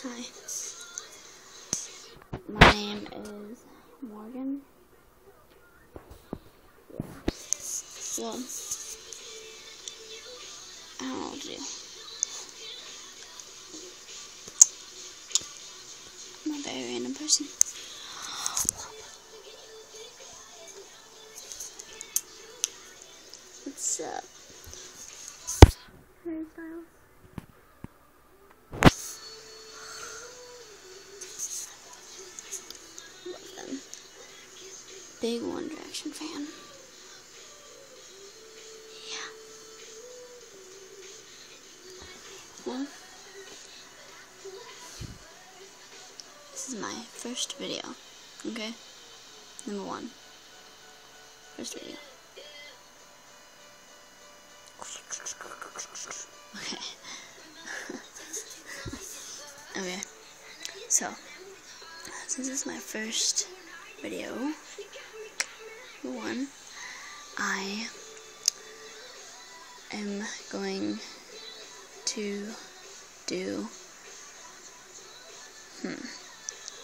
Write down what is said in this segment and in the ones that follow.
Hi. My name is Morgan. Yeah. Well, I don't know what to do. I'm a very random person. What's up? Hairstyles. Love them. Big One Direction fan. Yeah. Well, this is my first video. Okay? Number 1. First video. Okay. Okay. So, since this is my first video, number 1, I am going to do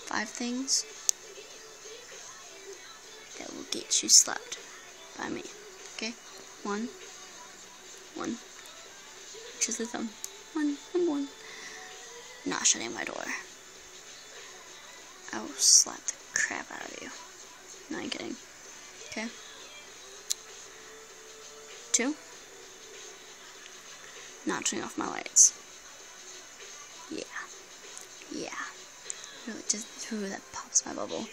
5 things that will get you slapped by me. Okay? 1, which is the thumb. Number 1. Not shutting my door. I will slap the crap out of you. Not kidding. Okay? 2, not turning off my lights. Yeah. Really, just that pops my bubble.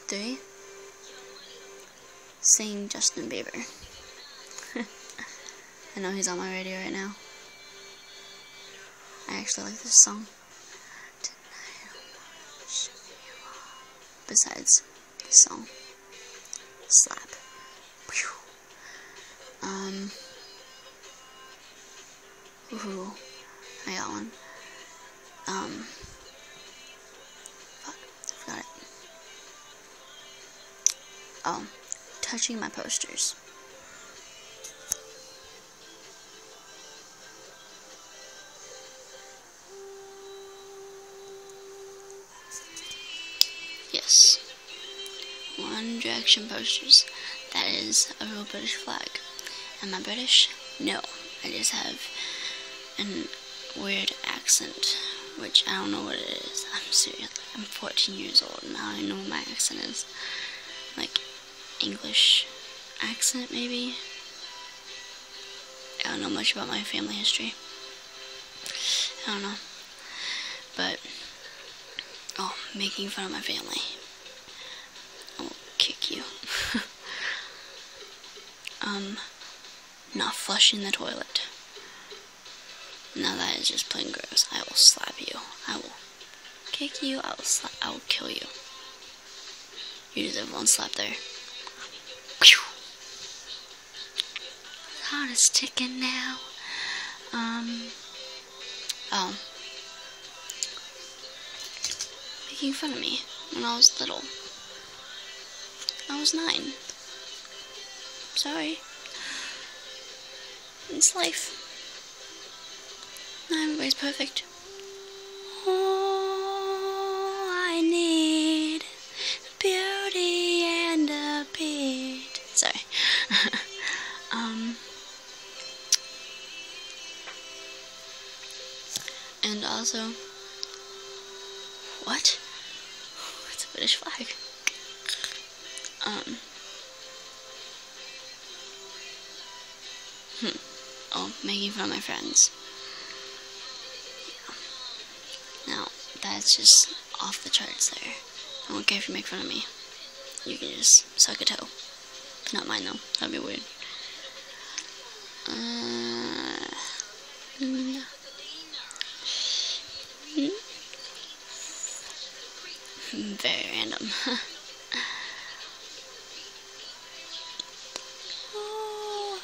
3, sing Justin Bieber. I know he's on my radio right now. I actually like this song. Tonight I wanna show you all. Besides this song. Slap. Ooh, I got one. Fuck, I forgot it. Oh, touching my posters. Yes. One Direction posters. That is a real British flag. Am I British? No. I just have a weird accent, which I don't know what it is. I'm serious. I'm 14 years old and I don't know what my accent is. Like, English accent, maybe? I don't know much about my family history. I don't know. But, oh, making fun of my family. I will kick you. Not flushing the toilet. Now that is just plain gross. I will slap you. I will kick you. I will kill you. You deserve one slap there. Heart is ticking now. Making fun of me when I was little. I was 9. Sorry. It's life. Not everybody's perfect. Oh, I need beauty and a beat. Sorry. And also, what? It's a British flag. Oh, making fun of my friends. Yeah. Now, that's just off the charts there. I don't care if you make fun of me. You can just suck a toe. Not mine though. That'd be weird. Very random. Oh,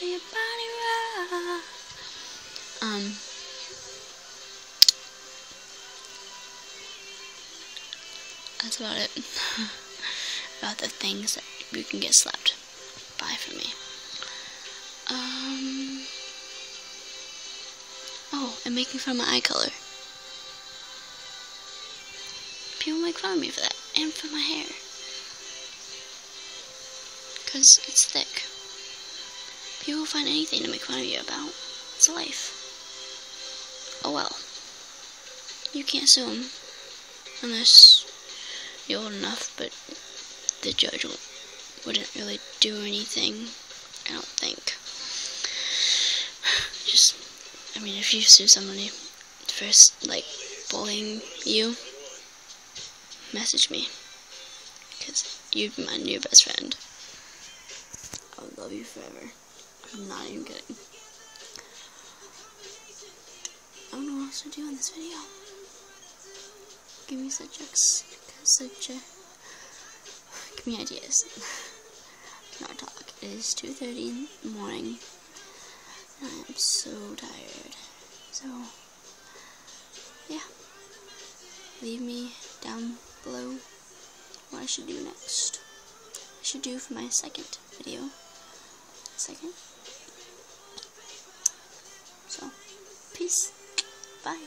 your body rock. That's about it. About the things that you can get slapped by from me. and making fun of my eye color. People make fun of me for that, and for my hair. Because it's thick. People find anything to make fun of you about. It's life. Oh well. You can't sue them unless you're old enough, but the judge wouldn't really do anything, I don't think. Just, I mean, if you sue somebody for, like, bullying you, message me, because you're my new best friend. I would love you forever. I'm not even kidding. I don't know what else to do in this video. Give me give me ideas. Cannot talk. It is 2:30 in the morning. I am so tired. So, yeah. Leave me down below what I should do next. I should do for my second video. So, peace. Bye.